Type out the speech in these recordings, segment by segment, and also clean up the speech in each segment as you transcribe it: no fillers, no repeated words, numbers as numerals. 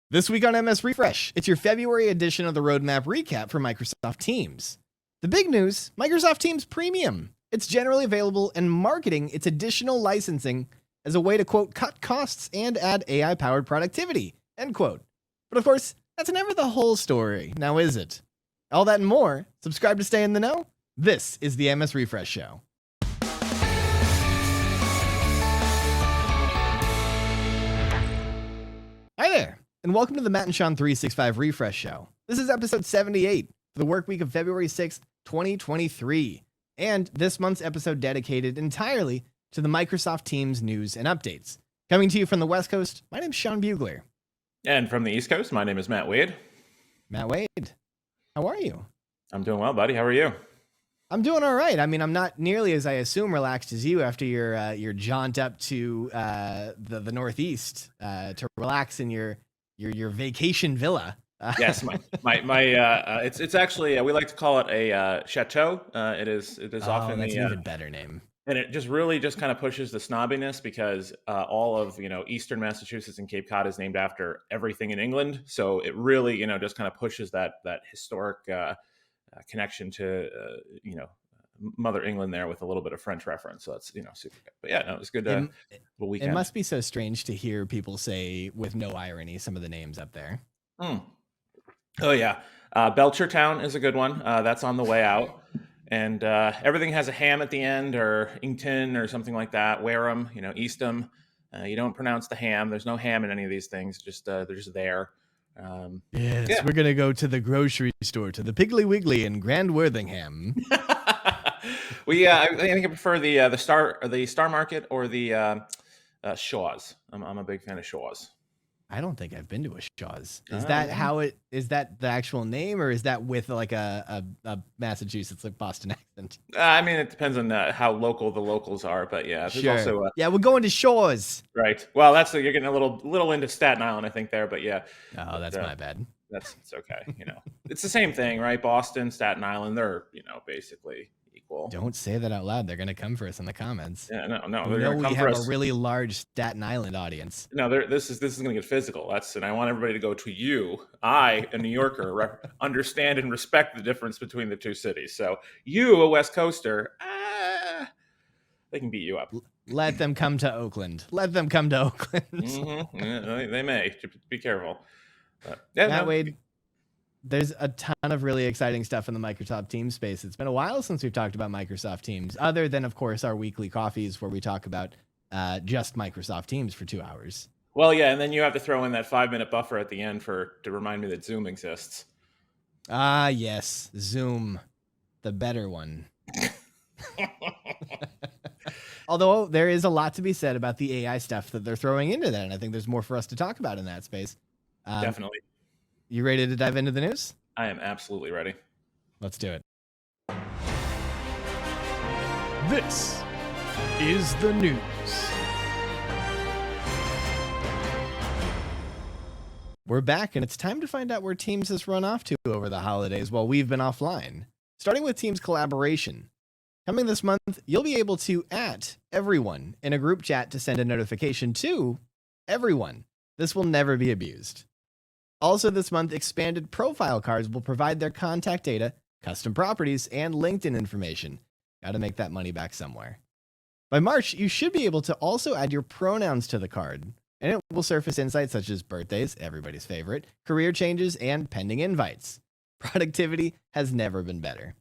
This week on MS Refresh, it's your February edition of the roadmap recap for Microsoft Teams. The big news, Microsoft Teams Premium. It's generally available and marketing its additional licensing as a way to, quote, cut costs and add AI-powered productivity, end quote. But of course, that's never the whole story, now is it? All that and more, subscribe to stay in the know. This is the MS Refresh Show. Hi there, and welcome to the Matt and Sean 365 Refresh Show. This is episode 78 for the work week of February 6th, 2023, and this month's episode dedicated entirely to the Microsoft Teams news and updates. Coming to you from the West Coast, my name's Sean Bugler. And from the East Coast, my name is Matt Wade. Matt Wade, how are you? I'm doing well, buddy. How are you? I'm doing all right. I mean, I'm not nearly as I assume relaxed as you after your jaunt up to the Northeast to relax in your vacation villa. Yes, it's actually we like to call it a chateau. It is often that's an even better name. And it just kind of pushes the snobbiness because all of Eastern Massachusetts and Cape Cod is named after everything in England. So it really just kind of pushes that historic connection to Mother England there with a little bit of French reference. So that's super good. But yeah, no, it was good. Little weekend. It must be so strange to hear people say with no irony some of the names up there. Oh yeah, Belchertown is a good one. That's on the way out. And everything has a ham at the end, or Inkton, or something like that. Wareham, Eastham. You don't pronounce the ham. There's no ham in any of these things. They're just there. Yes, we're gonna go to the grocery store, to the Piggly Wiggly in Grand Worthingham. I think I prefer the Star Market or the Shaw's. I'm a big fan of Shaw's. I don't think I've been to a Shaw's. Is that the actual name, or is that with like a Massachusetts, like Boston accent? I mean, it depends on how local the locals are, but yeah. Sure. Also, we're going to Shaw's. Right. Well, you're getting a little into Staten Island, I think there, but yeah. Oh, that's my bad. It's okay. It's the same thing, right? Boston, Staten Island, they're basically equal. Don't say that out loud. They're gonna come for us in the comments. Yeah, no. They're gonna come for us. We have a really large Staten Island audience. No, this is gonna get physical. And I want everybody to go to you. I, a New Yorker, understand and respect the difference between the two cities. So you, a West Coaster, they can beat you up. Let them come to Oakland. Mm-hmm. Yeah, they may. Be careful. Wade, there's a ton of really exciting stuff in the Microsoft Teams space. It's been a while since we've talked about Microsoft Teams, other than, of course, our weekly coffees where we talk about just Microsoft Teams for 2 hours. Well, yeah, and then you have to throw in that 5-minute buffer at the end to remind me that Zoom exists. Ah, yes, Zoom, the better one. Although there is a lot to be said about the AI stuff that they're throwing into that, and I think there's more for us to talk about in that space. Definitely. You ready to dive into the news? I am absolutely ready. Let's do it. This is the news. We're back, and it's time to find out where Teams has run off to over the holidays while we've been offline. Starting with Teams collaboration. Coming this month, you'll be able to everyone in a group chat to send a notification to everyone. This will never be abused. Also this month, expanded profile cards will provide their contact data, custom properties, and LinkedIn information. Got to make that money back somewhere. By March, you should be able to also add your pronouns to the card, and it will surface insights such as birthdays, everybody's favorite, career changes, and pending invites. Productivity has never been better.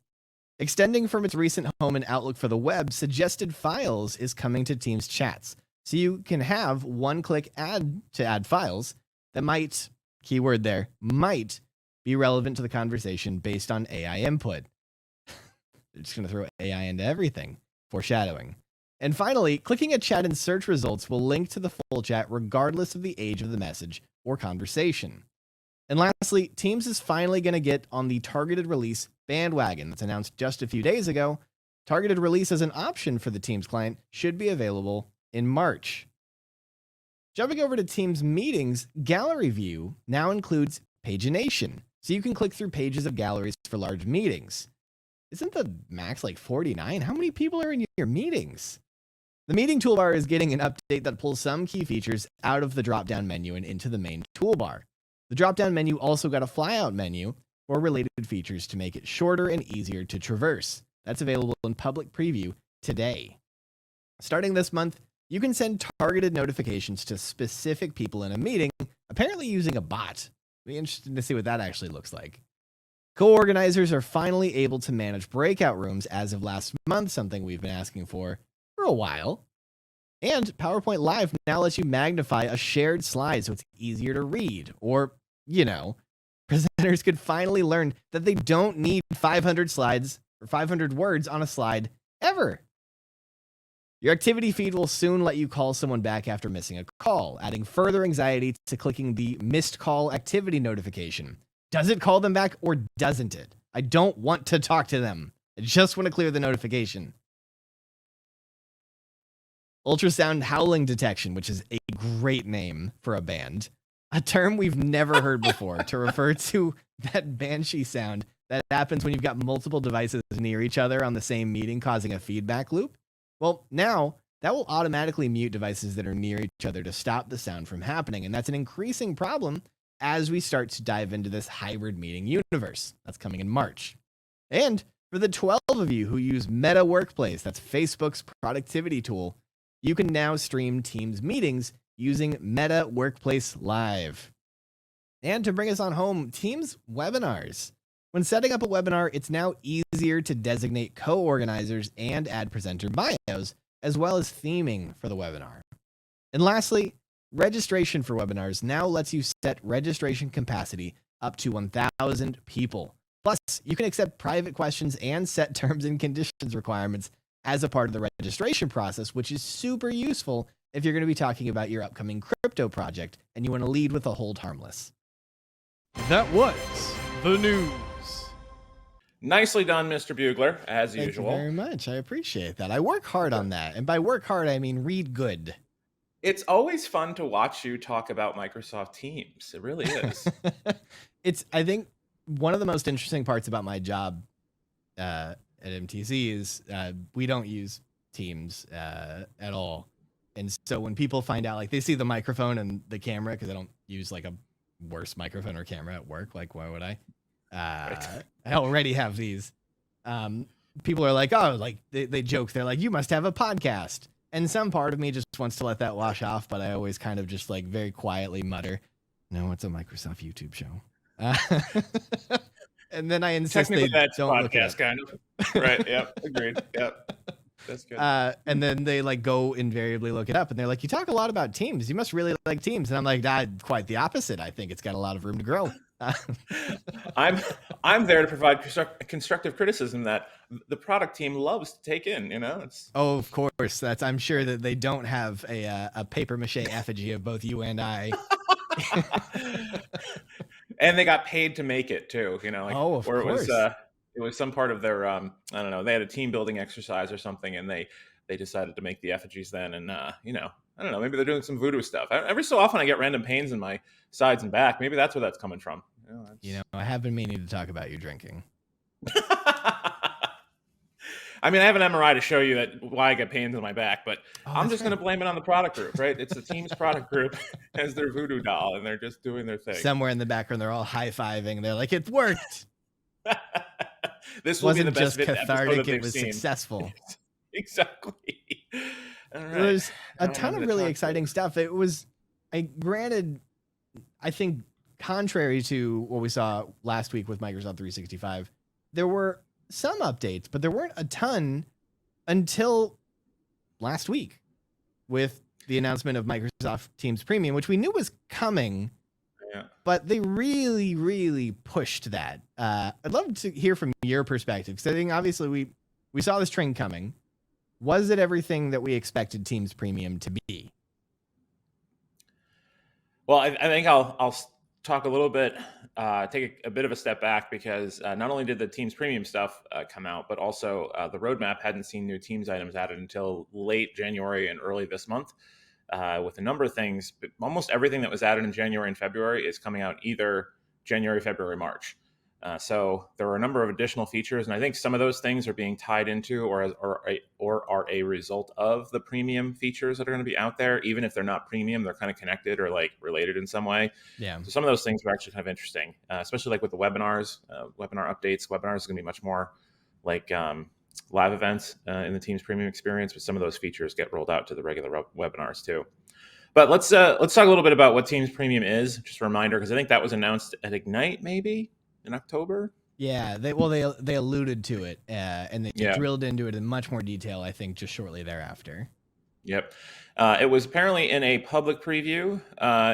Extending from its recent home in Outlook for the web, suggested files is coming to Teams chats, so you can have one-click add to add files that might, keyword there, might be relevant to the conversation based on AI input. They're just going to throw AI into everything. Foreshadowing. And finally, clicking a chat in search results will link to the full chat regardless of the age of the message or conversation. And lastly, Teams is finally going to get on the targeted release bandwagon that's announced just a few days ago. Targeted release as an option for the Teams client should be available in March. Jumping over to Teams meetings, Gallery View now includes pagination, so you can click through pages of galleries for large meetings. Isn't the max like 49? How many people are in your meetings? The meeting toolbar is getting an update that pulls some key features out of the drop-down menu and into the main toolbar. The drop-down menu also got a flyout menu for related features to make it shorter and easier to traverse. That's available in public preview today. Starting this month, you can send targeted notifications to specific people in a meeting, apparently using a bot. It'll be interesting to see what that actually looks like. Co-organizers are finally able to manage breakout rooms as of last month, something we've been asking for a while. And PowerPoint Live now lets you magnify a shared slide so it's easier to read. Or, presenters could finally learn that they don't need 500 slides or 500 words on a slide ever. Your activity feed will soon let you call someone back after missing a call, adding further anxiety to clicking the missed call activity notification. Does it call them back or doesn't it? I don't want to talk to them. I just want to clear the notification. Ultrasound howling detection, which is a great name for a band. A term we've never heard before to refer to that banshee sound that happens when you've got multiple devices near each other on the same meeting, causing a feedback loop. Well, now that will automatically mute devices that are near each other to stop the sound from happening. And that's an increasing problem as we start to dive into this hybrid meeting universe. That's coming in March. And for the 12 of you who use Meta Workplace, that's Facebook's productivity tool, you can now stream Teams meetings using Meta Workplace Live. And to bring us on home, Teams webinars. When setting up a webinar, it's now easier to designate co-organizers and add presenter bios, as well as theming for the webinar. And lastly, registration for webinars now lets you set registration capacity up to 1,000 people. Plus, you can accept private questions and set terms and conditions requirements as a part of the registration process, which is super useful if you're going to be talking about your upcoming crypto project and you want to lead with a hold harmless. That was the news. Nicely done, Mr. Bugler, as Thank usual. you very much. I appreciate that. I work hard on that. And by work hard, I mean read good. It's always fun to watch you talk about Microsoft Teams. It really is. I think one of the most interesting parts about my job at MTC is we don't use Teams at all. And so when people find out, like they see the microphone and the camera, because I don't use like a worse microphone or camera at work, like why would I? I already have these. People are like, oh, like they joke. They're like, you must have a podcast. And some part of me just wants to let that wash off, but I always kind of just like very quietly mutter, no, it's a Microsoft YouTube show. And then I insist they that's don't look podcast, kind of. Right. Yep. Agreed. Yep. That's good. And then they like go invariably look it up, and they're like, you talk a lot about Teams. You must really like Teams. And I'm like, quite the opposite. I think it's got a lot of room to grow. I'm there to provide constructive criticism that the product team loves to take in. It's of course. I'm sure that they don't have a paper mache effigy of both you and I. And they got paid to make it too. Of course. It was some part of their I don't know. They had a team building exercise or something, and they decided to make the effigies then. And I don't know. Maybe they're doing some voodoo stuff. Every so often, I get random pains in my sides and back. Maybe that's where that's coming from. I have been meaning to talk about your drinking. I mean, I have an MRI to show you why I get pains in my back, but I'm just going to blame it on the product group, right? It's the team's product group as their voodoo doll, and they're just doing their thing. Somewhere in the background, they're all high-fiving. They're like, it worked. This wasn't just cathartic, it was successful. Exactly. All right. There's a ton of really exciting stuff. It was, granted, I think contrary to what we saw last week with Microsoft 365, there were some updates, but there weren't a ton until last week with the announcement of Microsoft Teams Premium, which we knew was coming. Yeah. But they really, really pushed that. I'd love to hear from your perspective, because I think obviously we saw this train coming. Was it everything that we expected Teams Premium to be? Well, I think I'll talk a little bit, take a bit of a step back, because not only did the Teams Premium stuff come out, but also the roadmap hadn't seen new Teams items added until late January and early this month. With a number of things, but almost everything that was added in January and February is coming out either January, February, March. So there are a number of additional features, and I think some of those things are being tied into or are a result of the premium features that are going to be out there. Even if they're not premium, they're kind of connected or like related in some way. Yeah. So some of those things are actually kind of interesting, especially like with the webinars, webinar updates. Webinars is going to be much more like live events in the Teams premium experience, but some of those features get rolled out to the regular webinars too. But let's talk a little bit about what Teams Premium is. Just a reminder, because I think that was announced at Ignite maybe in October. Yeah, they alluded to it, and they drilled into it in much more detail, I think, just shortly thereafter. Yep. It was apparently in a public preview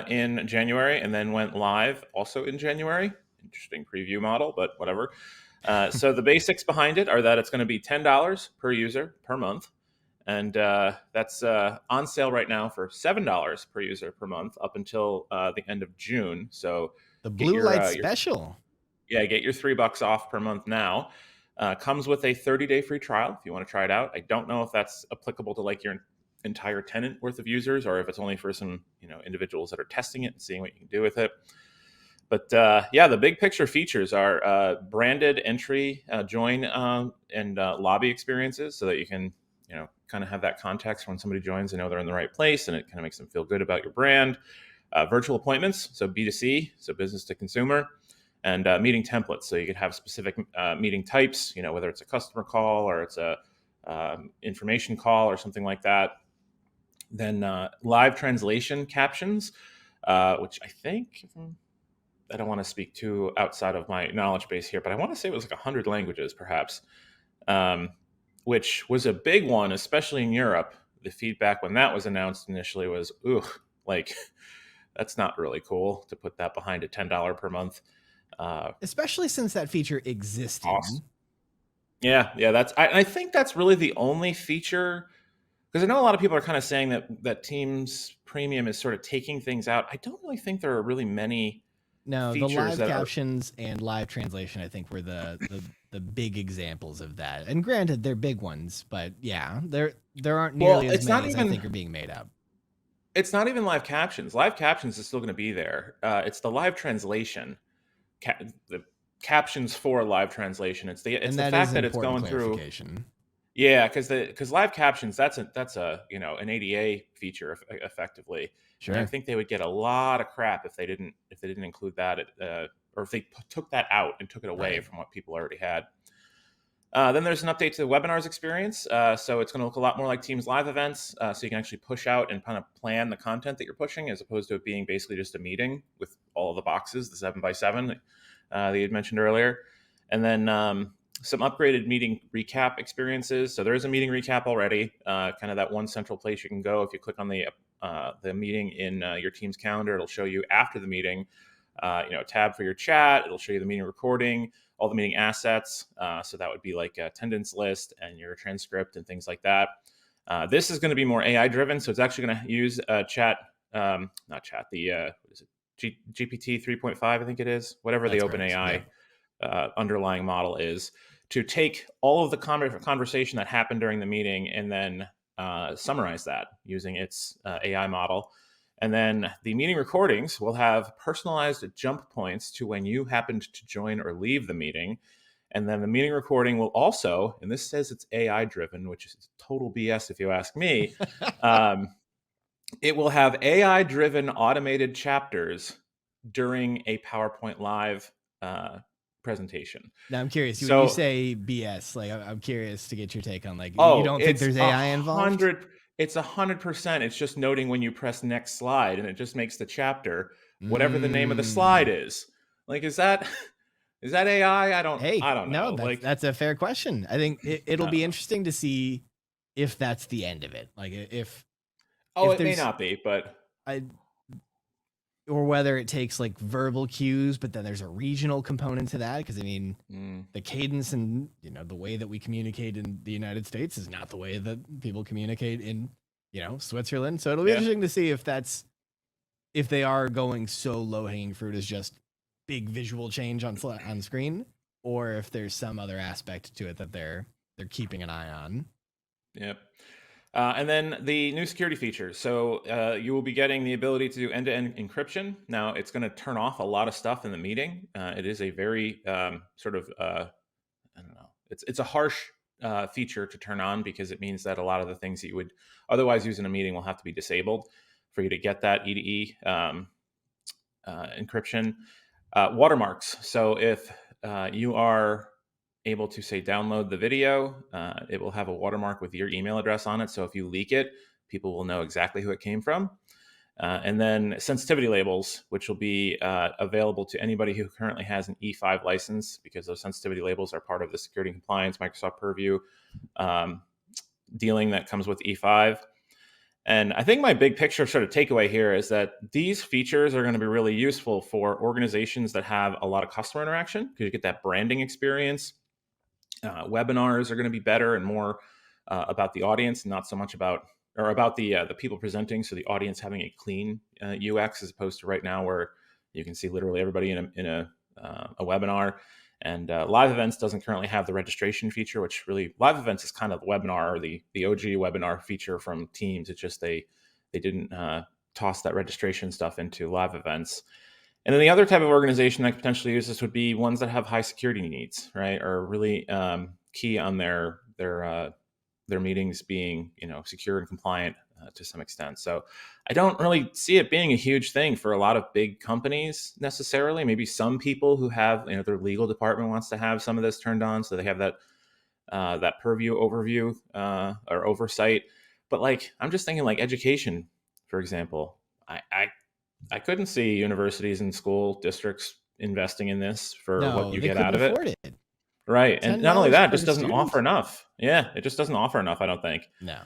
in January and then went live also in January. Interesting preview model, but whatever. So the basics behind it are that it's going to be $10 per user per month. And that's on sale right now for $7 per user per month up until the end of June. So the blue light special. Get your $3 off per month now. Comes with a 30-day free trial if you want to try it out. I don't know if that's applicable to like your entire tenant worth of users or if it's only for some individuals that are testing it and seeing what you can do with it. But the big picture features are branded entry, join, and lobby experiences so that you can kind of have that context when somebody joins, they know they're in the right place, and it kind of makes them feel good about your brand. Virtual appointments, so B2C, so business to consumer, and meeting templates, so you could have specific meeting types, whether it's a customer call or it's a information call or something like that. Then live translation captions, which I think, I don't want to speak too outside of my knowledge base here, but I want to say it was like 100 languages perhaps. Which was a big one, especially in Europe. The feedback when that was announced initially was, ooh, like that's not really cool to put that behind a $10 per month. Especially since that feature existed. Awesome. Yeah, I think that's really the only feature, because I know a lot of people are kind of saying that Teams Premium is sort of taking things out. I don't really think there are really many. No, the live captions and live translation, I think, were the big examples of that. And granted, they're big ones, but yeah, there aren't nearly as many as I think are being made up. It's not even live captions. Live captions is still going to be there. it's the live translation, the captions for live translation. It's the fact that it's going through. Yeah, because live captions, that's a an ADA feature effectively. Sure. And I think they would get a lot of crap if they didn't include that, or if they took that out and took it away from what people already had. Then there's an update to the webinars experience. So it's going to look a lot more like Teams live events. So you can actually push out and kind of plan the content that you're pushing, as opposed to it being basically just a meeting with all of the boxes, the 7x7 that you had mentioned earlier. And then some upgraded meeting recap experiences. So there is a meeting recap already, kind of that one central place you can go. If you click on the meeting in your Teams calendar, it'll show you after the meeting, a tab for your chat. It'll show you the meeting recording, all the meeting assets. So that would be like a attendance list and your transcript and things like that. This is going to be more AI driven. So it's actually going to use what is it? GPT 3.5, I think it is, whatever the OpenAI underlying model is, to take all of the conversation that happened during the meeting and then summarize that using its AI model. And then the meeting recordings will have personalized jump points to when you happened to join or leave the meeting. And then the meeting recording will also, and this says it's AI driven, which is total BS if you ask me, it will have AI driven automated chapters during a PowerPoint Live presentation. Now I'm curious. When you say BS, like I'm curious to get your take on you don't think there's AI involved? It's 100%. It's just noting when you press next slide, and it just makes the chapter whatever the name of the slide is. Like, is that AI? I don't know. No, that's a fair question. I think it'll be interesting to see if that's the end of it. Like if it may not be, but or whether it takes like verbal cues, but then there's a regional component to that. Because I mean, the cadence and the way that we communicate in the United States is not the way that people communicate in Switzerland. So it'll be interesting to see if they are going so low hanging fruit as just big visual change on screen, or if there's some other aspect to it that they're keeping an eye on. Yep. And then the new security features. So you will be getting the ability to do end-to-end encryption. Now, it's going to turn off a lot of stuff in the meeting. It is a very sort of, I don't know, it's a harsh feature to turn on because it means that a lot of the things that you would otherwise use in a meeting will have to be disabled for you to get that E2E encryption. Watermarks. So if you are able to say download the video, it will have a watermark with your email address on it. So if you leak it, people will know exactly who it came from. And then sensitivity labels, which will be available to anybody who currently has an E5 license, because those sensitivity labels are part of the security and compliance Microsoft Purview dealing that comes with E5. And I think my big picture sort of takeaway here is that these features are going to be really useful for organizations that have a lot of customer interaction, because you get that branding experience. Webinars are going to be better and more about the audience, and not so much about the people presenting. So the audience having a clean UX, as opposed to right now where you can see literally everybody in a webinar. And live events doesn't currently have the registration feature, which really live events is kind of the webinar, or the OG webinar feature from Teams. It's just they didn't toss that registration stuff into live events. And then the other type of organization that could potentially use this would be ones that have high security needs, right? Or really key on their meetings being, secure and compliant to some extent. So I don't really see it being a huge thing for a lot of big companies necessarily. Maybe some people who have, their legal department wants to have some of this turned on, so they have that purview overview or oversight. But I'm just thinking education, for example. I couldn't see universities and school districts investing in this for what you get out of it. Right. And not only that, it just doesn't offer enough. Yeah, it just doesn't offer enough, I don't think. No.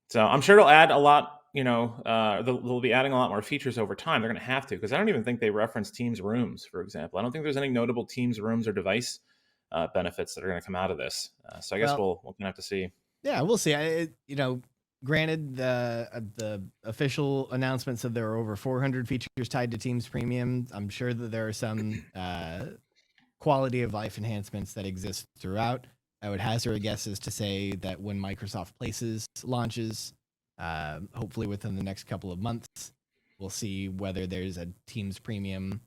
So I'm sure it'll add a lot, they'll be adding a lot more features over time. They're going to have to, because I don't even think they reference Teams rooms, for example. I don't think there's any notable Teams rooms or device benefits that are going to come out of this. So I guess we'll kind of have to see. Yeah, we'll see. Granted, the official announcement said there are over 400 features tied to Teams Premium. I'm sure that there are some quality of life enhancements that exist throughout. I would hazard a guess is to say that when Microsoft Places launches, hopefully within the next couple of months, we'll see whether there's a Teams Premium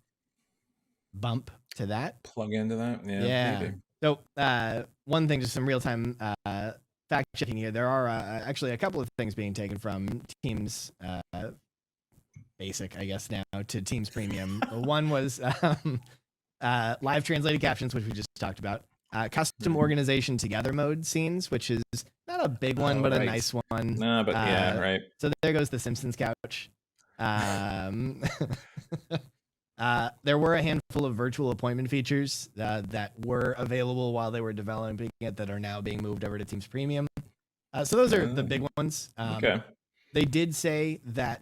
bump to that. Plug into that? Yeah. Maybe. So one thing, just some real-time fact checking here. There are actually a couple of things being taken from Teams Basic, I guess, now to Teams Premium. One was live translated captions, which we just talked about. Custom organization together mode scenes, which is not a big one, but a nice one. No, but yeah, right. So there goes the Simpsons couch. There were a handful of virtual appointment features that were available while they were developing it that are now being moved over to Teams Premium. So those are the big ones. Okay. They did say that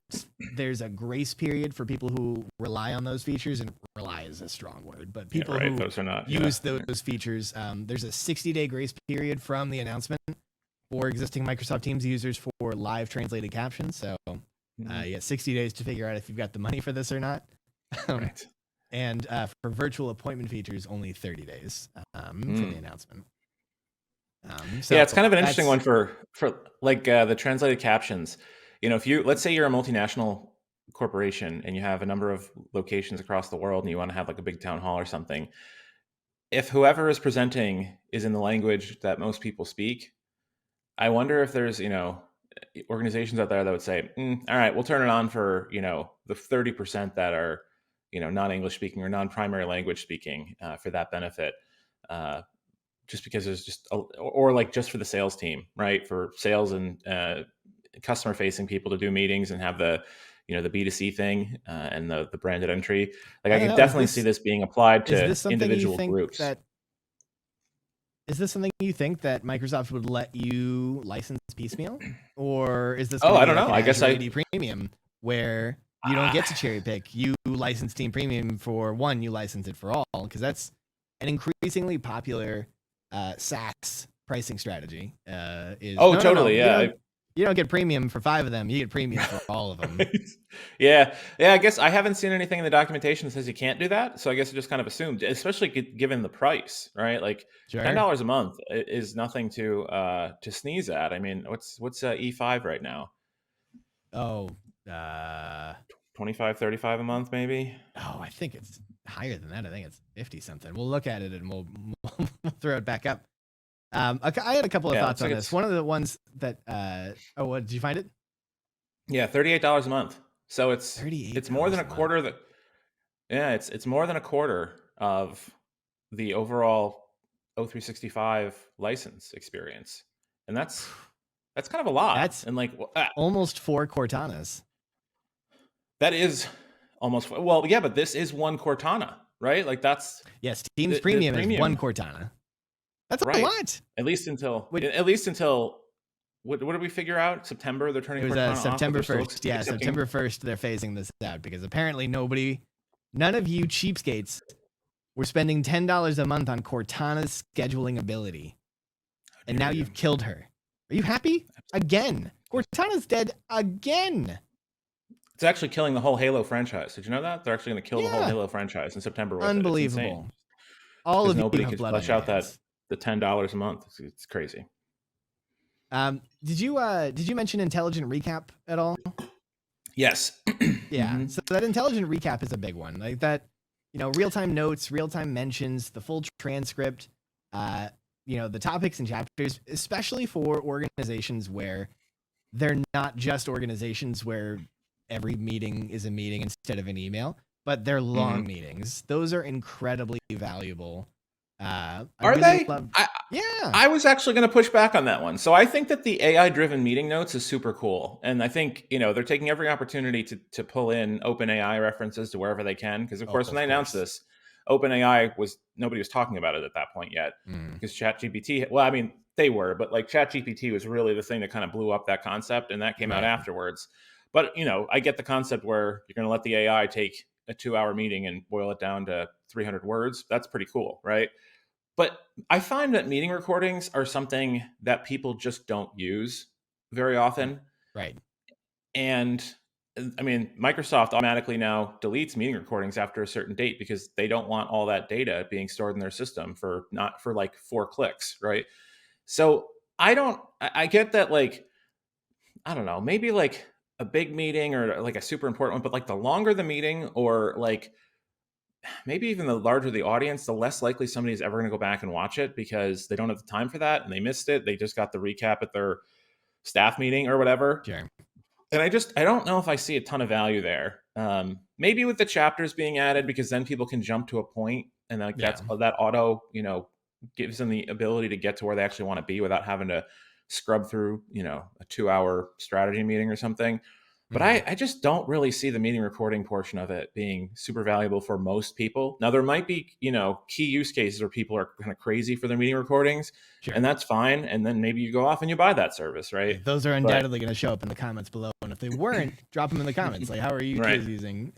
there's a grace period for people who rely on those features, and rely is a strong word, but people who those are not, use those features, there's a 60-day grace period from the announcement for existing Microsoft Teams users for live translated captions. So 60 days to figure out if you've got the money for this or not. Right. And for virtual appointment features, only 30 days from the announcement. So it's kind of an interesting one for the translated captions. If let's say you're a multinational corporation and you have a number of locations across the world and you want to have a big town hall or something, if whoever is presenting is in the language that most people speak, I wonder if there's, organizations out there that would say, all right, we'll turn it on for, the 30% that are, non-English speaking or non-primary language speaking for that benefit. Just because there's just, or just for the sales team, right? For sales and customer facing people to do meetings and have the, the B2C thing and the branded entry. I can definitely see this being applied to individual groups. Is this something you think that Microsoft would let you license piecemeal? Or is this I don't know. I guess Premium where you don't get to cherry pick. You license Team Premium for one, you license it for all, because that's an increasingly popular SaaS pricing strategy. Totally. You don't get premium for 5 of them. You get premium for all of them. Yeah. I guess I haven't seen anything in the documentation that says you can't do that. So I guess I just kind of assumed, especially given the price, right? Like Sure. $10 a month is nothing to sneeze at. I mean, what's E5 right now? Oh, 25, 35 a month, maybe. Oh, I think it's higher than that. I think it's 50 something. We'll look at it and we'll throw it back up. I had a couple of thoughts on this. One of the ones that what did you find it? Yeah, $38 a month. So it's more than a quarter that. Yeah, it's more than a quarter of the overall O365 license experience, and that's kind of a lot. That's and like almost 4 Cortanas. That is almost, well, yeah, but this is 1 Cortana, right? Like that's Teams Premium is 1 Cortana. That's a lot. At least until what did we figure out? September they're turning. It was September 1st. Yeah, September 1st they're phasing this out because apparently none of you cheapskates were spending $10 a month on Cortana's scheduling ability, and now you've killed her. Are you happy? Again, Cortana's dead again. It's actually killing the whole Halo franchise. Did you know that? They're actually going to kill the whole Halo franchise in September. Unbelievable. All of nobody you could flush out the $10 a month. It's crazy. Did you mention intelligent recap at all? Yes. Yeah. Mm-hmm. So that intelligent recap is a big one. Like that, real-time notes, real-time mentions, the full transcript, the topics and chapters, especially for organizations where they're not just organizations where every meeting is a meeting instead of an email, but they're long meetings. Those are incredibly valuable. Are they? Yeah. I was actually going to push back on that one. So I think that the AI-driven meeting notes is super cool. And I think, they're taking every opportunity to pull in OpenAI references to wherever they can. Because, of course, when they announced this, OpenAI nobody was talking about it at that point yet. Because ChatGPT, well, I mean, they were, but like ChatGPT was really the thing that kind of blew up that concept. And that came out afterwards. But, I get the concept where you're going to let the AI take a 2-hour meeting and boil it down to 300 words. That's pretty cool, right? But I find that meeting recordings are something that people just don't use very often. Right. And I mean, Microsoft automatically now deletes meeting recordings after a certain date because they don't want all that data being stored in their system for like 4 clicks, right? So I get that, like, I don't know, maybe like a big meeting or like a super important one, but like the longer the meeting or like maybe even the larger the audience, the less likely somebody's ever going to go back and watch it because they don't have the time for that and they missed it. They just got the recap at their staff meeting or whatever. Sure. And I don't know if I see a ton of value there. Maybe with the chapters being added, because then people can jump to a point and like that auto, gives them the ability to get to where they actually want to be without having to scrub through, a 2-hour strategy meeting or something. But I just don't really see the meeting recording portion of it being super valuable for most people. Now, there might be, key use cases where people are kind of crazy for their meeting recordings, and that's fine. And then maybe you go off and you buy that service, right? Those are undoubtedly going to show up in the comments below. And if they weren't, drop them in the comments. Like, how are you guys using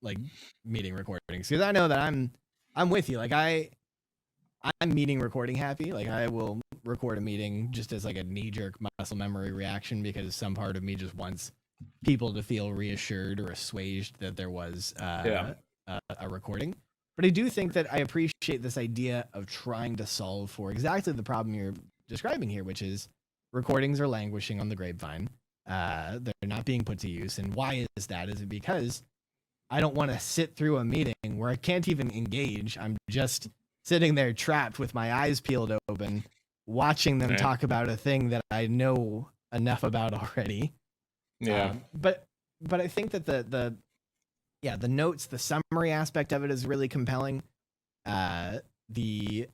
like meeting recordings? Because I know that I'm with you. Like I'm meeting recording happy. Like I will record a meeting just as like a knee-jerk muscle memory reaction because some part of me just wants people to feel reassured or assuaged that there was a recording. But I do think that I appreciate this idea of trying to solve for exactly the problem you're describing here, which is recordings are languishing on the grapevine. They're not being put to use. And why is that? Is it because I don't want to sit through a meeting where I can't even engage? I'm just sitting there trapped with my eyes peeled open, watching them talk about a thing that I know enough about already. Yeah. But I think that the notes, the summary aspect of it is really compelling. If you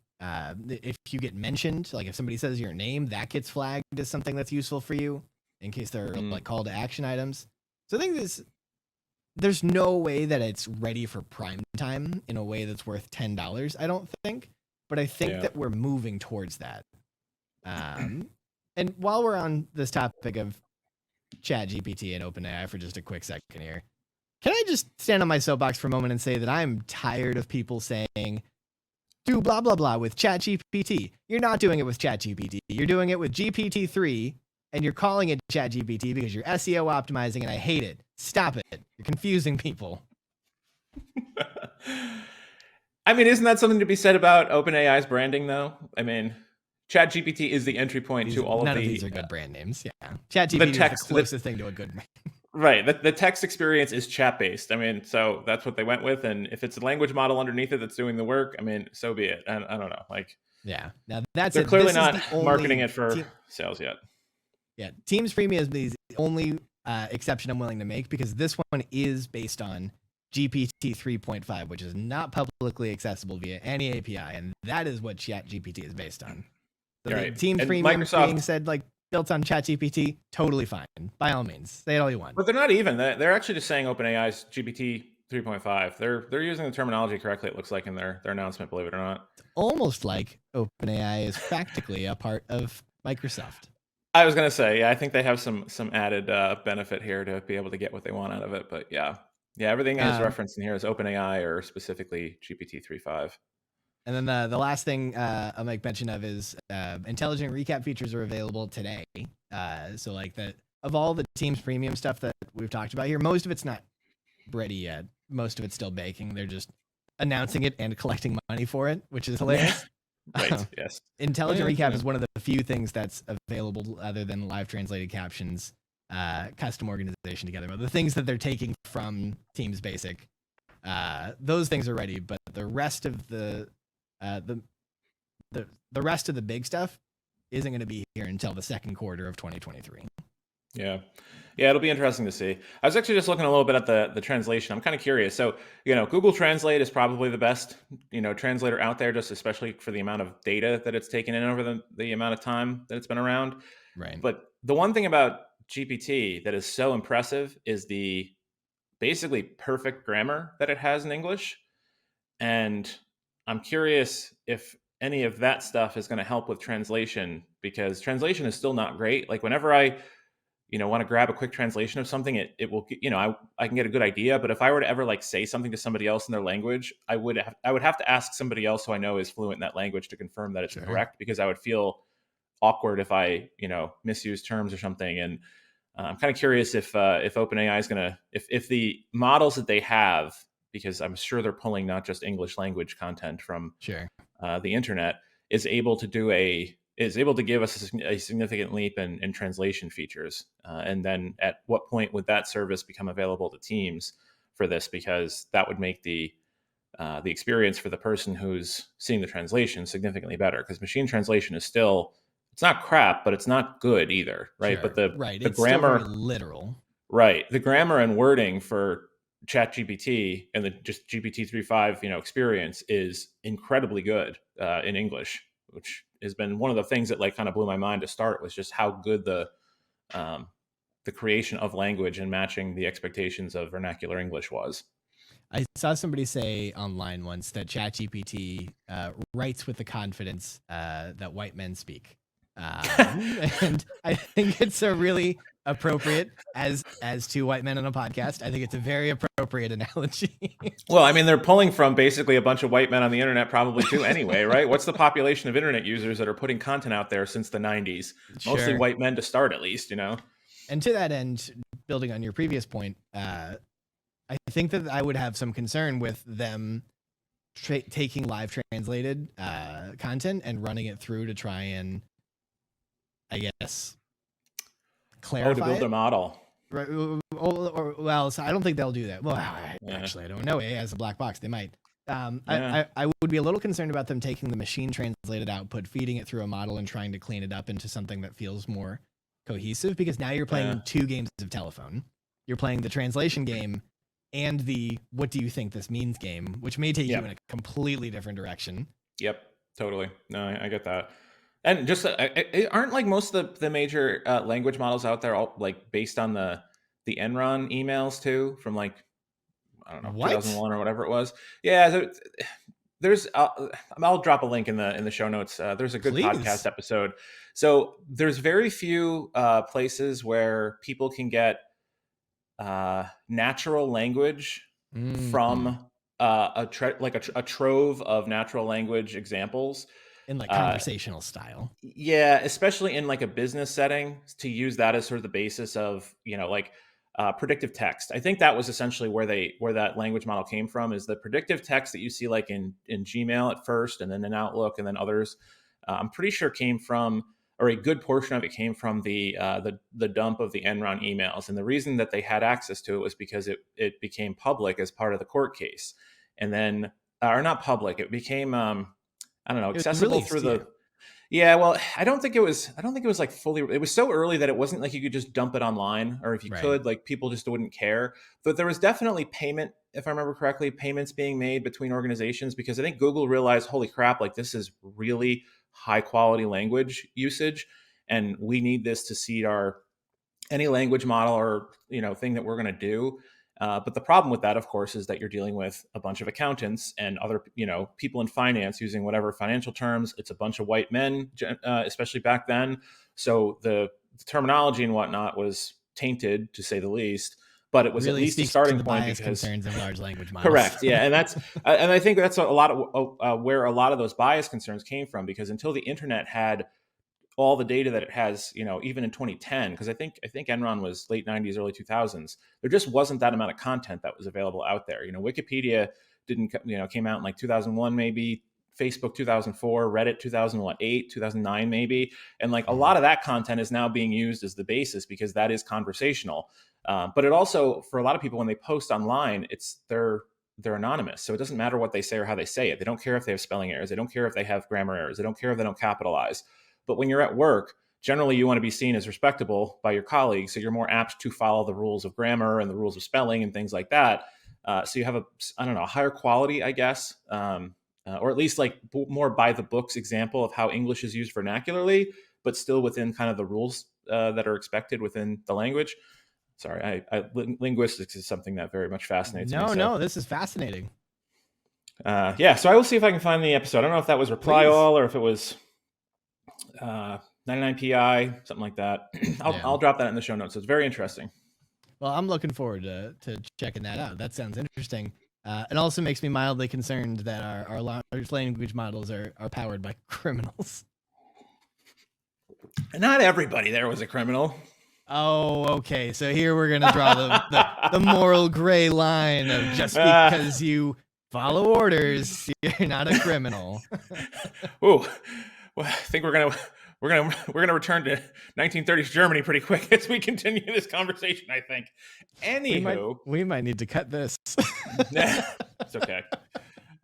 get mentioned, like if somebody says your name, that gets flagged as something that's useful for you in case they're like call to action items. So I think there's no way that it's ready for prime time in a way that's worth $10. I don't think, but I think that we're moving towards that. And while we're on this topic of ChatGPT and OpenAI for just a quick second here, can I just stand on my soapbox for a moment and say that I'm tired of people saying, do blah, blah, blah with ChatGPT. You're not doing it with ChatGPT. You're doing it with GPT-3 and you're calling it ChatGPT because you're SEO optimizing, and I hate it. Stop it. You're confusing people. I mean, isn't that something to be said about OpenAI's branding, though? I mean, ChatGPT is the entry point to all None of of the. these are good brand names. Yeah, ChatGPT is the closest thing to a good brand. Right. The text experience is chat based. I mean, so that's what they went with. And if it's a language model underneath it that's doing the work, I mean, so be it. I don't know. Like, yeah. Now that's they're it. clearly This not is the only marketing it for sales yet. Yeah. Teams Premium is the only exception I'm willing to make because this one is based on GPT 3.5, which is not publicly accessible via any API. And that is what ChatGPT is based on. So Right. Teams And Premium Microsoft, being said, like, built on ChatGPT, totally fine. By all means, say it all you want. but they're not even. They're actually just saying OpenAI's GPT 3.5. They're using the terminology correctly. It looks like in their announcement. Believe it or not, It's almost like OpenAI is practically a part of Microsoft. I was gonna say, yeah, I think they have some added benefit here to be able to get what they want out of it. But yeah, everything is referenced in here is OpenAI or specifically GPT 3.5. And then the last thing I'll make mention of is intelligent recap features are available today. So like that of all the Teams Premium stuff that we've talked about here, most of it's not ready yet. Most of it's still baking. They're just announcing it and collecting money for it, which is hilarious. Right. Yes. Intelligent recap is one of the few things that's available other than live translated captions, custom organization together. But the things that they're taking from Teams Basic, those things are ready. But the rest of the rest of the big stuff isn't going to be here until the second quarter of 2023. Yeah, it'll be interesting to see. I was actually just looking a little bit at the translation. I'm kind of curious. So, Google Translate is probably the best, translator out there, just especially for the amount of data that it's taken in over the amount of time that it's been around. Right. But the one thing about GPT that is so impressive is the basically perfect grammar that it has in English. And I'm curious if any of that stuff is going to help with translation, because translation is still not great. Like whenever I want to grab a quick translation of something, it will, I can get a good idea. But if I were to ever like say something to somebody else in their language, I would have to ask somebody else who I know is fluent in that language to confirm that it's correct, because I would feel awkward if I, misuse terms or something. And I'm kind of curious if OpenAI is going to, if the models that they have, because I'm sure they're pulling not just English language content from the internet, is able to give us a significant leap in translation features. And then at what point would that service become available to teams for this? Because that would make the experience for the person who's seeing the translation significantly better, because machine translation is still, it's not crap, but it's not good either. Right. But the it's grammar, still very literal. Right. The grammar and wording for ChatGPT and the just GPT 3.5, experience is incredibly good in English, which has been one of the things that like kind of blew my mind to start, was just how good the creation of language and matching the expectations of vernacular English was. I saw somebody say online once that ChatGPT writes with the confidence that white men speak. And I think it's a really appropriate, as two white men on a podcast, I think it's a very appropriate analogy. Well, I mean, they're pulling from basically a bunch of white men on the internet probably too anyway, right? What's the population of internet users that are putting content out there since the 90s? Mostly white men to start, at least, And to that end, building on your previous point, I think that I would have some concern with them taking live translated content and running it through to try and, I guess, clarify to build a model. Right. Well, so I don't think they'll do that. Well, actually, I don't know. AI has a black box. They might. I would be a little concerned about them taking the machine translated output, feeding it through a model, and trying to clean it up into something that feels more cohesive, because now you're playing two games of telephone. You're playing the translation game and the what do you think this means game, which may take you in a completely different direction. Yep, totally. No, I get that. And just aren't like most of the major language models out there all like based on the Enron emails too, from like, I don't know, 2001 or whatever it was. Yeah, there's I'll drop a link in the show notes. There's a good podcast episode. So there's very few places where people can get natural language from a trove of natural language examples. in like conversational style. Yeah, especially in like a business setting, to use that as sort of the basis of, like predictive text. I think that was essentially where that language model came from, is the predictive text that you see like in Gmail at first, and then in Outlook, and then others. I'm pretty sure came from, or a good portion of it came from the dump of the Enron emails. And the reason that they had access to it was because it became public as part of the court case, and then or not public, it became I don't know, accessible released, through yeah. the. Yeah, well, I don't think it was like fully. It was so early that it wasn't like you could just dump it online, or if you Right. could, like people just wouldn't care. But there was definitely payment, if I remember correctly, payments being made between organizations, because I think Google realized, holy crap, like this is really high quality language usage, and we need this to seed our any language model or thing that we're going to do. But the problem with that, of course, is that you're dealing with a bunch of accountants and other people in finance using whatever financial terms. It's a bunch of white men, especially back then. So the terminology and whatnot was tainted, to say the least. But it was really at least a speaks starting to the point bias because concerns of large language models. correct, yeah, and that's and I think that's a lot of where a lot of those bias concerns came from, because until the internet had all the data that it has, even in 2010, because I think Enron was late 90s, early 2000s, there just wasn't that amount of content that was available out there. Wikipedia didn't, came out in like 2001, maybe Facebook 2004, Reddit 2008, 2009, maybe. And like a lot of that content is now being used as the basis because that is conversational. But it also, for a lot of people, when they post online, they're anonymous. So it doesn't matter what they say or how they say it. They don't care if they have spelling errors. They don't care if they have grammar errors. They don't care if they don't capitalize. But when you're at work, generally you want to be seen as respectable by your colleagues. So you're more apt to follow the rules of grammar and the rules of spelling and things like that. So you have a higher quality, I guess, or at least like more by the books example of how English is used vernacularly, but still within kind of the rules that are expected within the language. Sorry, linguistics is something that very much fascinates me. No, this is fascinating. Yeah, so I will see if I can find the episode. I don't know if that was Reply All or if it was 99PI, something like that. I'll drop that in the show notes. It's very interesting. Well, I'm looking forward to checking that out. That sounds interesting. It also makes me mildly concerned that our large language models are powered by criminals. Not everybody there was a criminal. Oh, okay. So here we're gonna draw the moral gray line of just because you follow orders, you're not a criminal. Ooh, well, I think we're gonna return to 1930s Germany pretty quick as we continue this conversation, I think. Anywho, we might need to cut this. It's okay.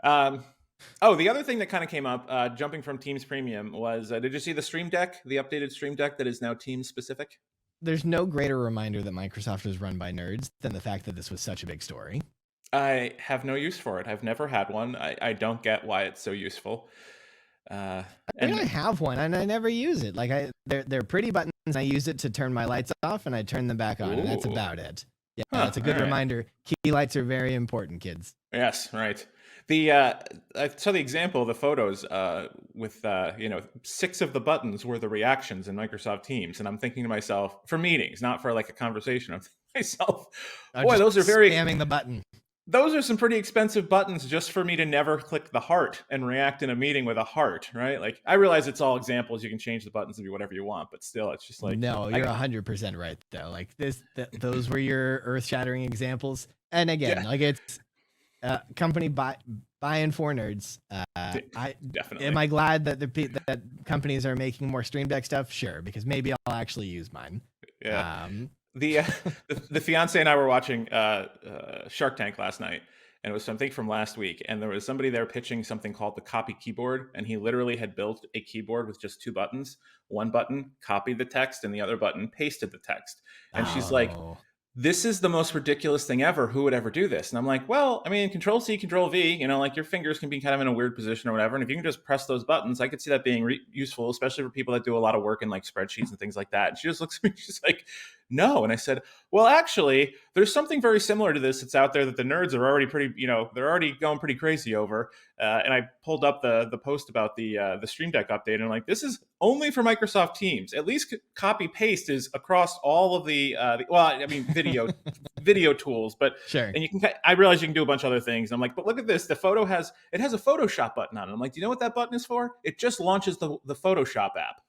The other thing that kind of came up, jumping from Teams Premium, was did you see the Stream Deck, the updated Stream Deck that is now Teams specific? There's no greater reminder that Microsoft is run by nerds than the fact that this was such a big story. I have no use for it. I've never had one. I don't get why it's so useful. I have one and I never use it. Like they're pretty buttons. I use it to turn my lights off and I turn them back on. And that's about it. Yeah, that's a good reminder. Key lights are very important, kids. Yes, right. I saw the example of the photos with 6 of the buttons were the reactions in Microsoft Teams, and I'm thinking to myself, for meetings, not for like a conversation. I'm thinking to myself, boy, those are very spamming the button. Those are some pretty expensive buttons just for me to never click the heart and react in a meeting with a heart, right? Like, I realize it's all examples. You can change the buttons to be whatever you want, but still, it's just like... No, you're 100% right, though. Like, those were your earth-shattering examples. And again, like, it's company buying for nerds. Definitely. Am I glad that that companies are making more Stream Deck stuff? Sure, because maybe I'll actually use mine. Yeah. The fiance and I were watching Shark Tank last night, and it was something from last week, and there was somebody there pitching something called the copy keyboard, and he literally had built a keyboard with just 2 buttons. One button copied the text, and the other button pasted the text. And she's like, this is the most ridiculous thing ever. Who would ever do this? And I'm like, well, I mean, Control-C, Control-V, like your fingers can be kind of in a weird position or whatever. And if you can just press those buttons, I could see that being useful, especially for people that do a lot of work in like spreadsheets and things like that. And she just looks at me, she's like, no. And I said, well, actually, there's something very similar to this that's out there that the nerds are already pretty, they're already going pretty crazy over. And I pulled up the post about the Stream Deck update, and I'm like, this is only for Microsoft Teams. At least copy paste is across all of the video tools. But Sure. and I realize you can do a bunch of other things. And I'm like, but look at this. It has a Photoshop button on it. I'm like, do you know what that button is for? It just launches the Photoshop app,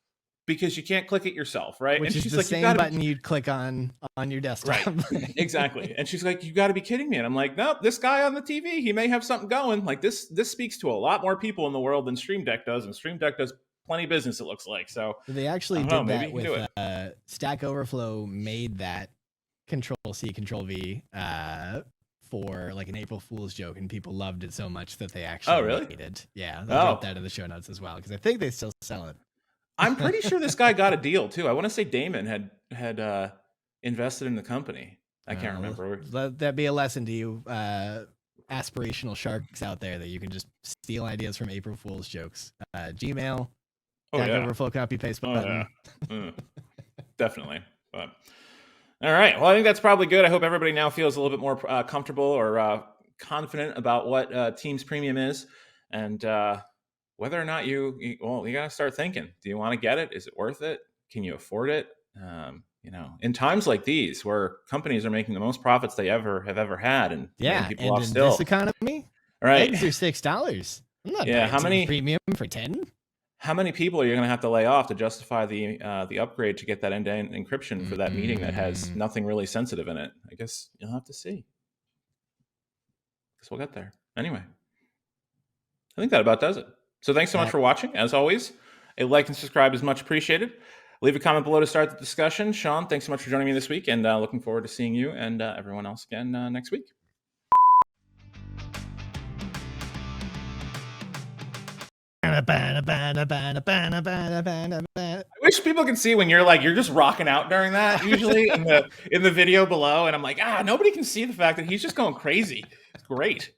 because you can't click it yourself, right? Which and is she's the like, same button you'd click on your desktop. Right. Exactly. And she's like, you got to be kidding me. And I'm like, nope, this guy on the TV, he may have something going. Like this speaks to a lot more people in the world than Stream Deck does. And Stream Deck does plenty of business, it looks like. So they actually did that with Stack Overflow made that Control-C, Control-V for like an April Fool's joke, and people loved it so much that they actually made it. Yeah, they'll drop that in the show notes as well, because I think they still sell it. I'm pretty sure this guy got a deal too. I want to say Damon had invested in the company. I can't remember. Let that be a lesson to you aspirational sharks out there, that you can just steal ideas from April Fool's jokes. Gmail, Overflow, copy paste button. Definitely. But, all right. Well, I think that's probably good. I hope everybody now feels a little bit more comfortable or confident about what Teams Premium is, and whether or not you got to start thinking, do you want to get it? Is it worth it? Can you afford it? In times like these where companies are making the most profits they have ever had, and people and off in still. This economy, right? Eggs are $6. I'm not buying Teams Premium for $10. How many people are you going to have to lay off to justify the upgrade to get that end-to-end encryption for that meeting that has nothing really sensitive in it? I guess you'll have to see. Guess we'll get there. Anyway, I think that about does it. So thanks so much for watching. As always, a like and subscribe is much appreciated. Leave a comment below to start the discussion. Sean, thanks so much for joining me this week, and looking forward to seeing you and everyone else again next week. I wish people could see when you're just rocking out during that, usually in the video below, and I'm like, nobody can see the fact that he's just going crazy. It's great.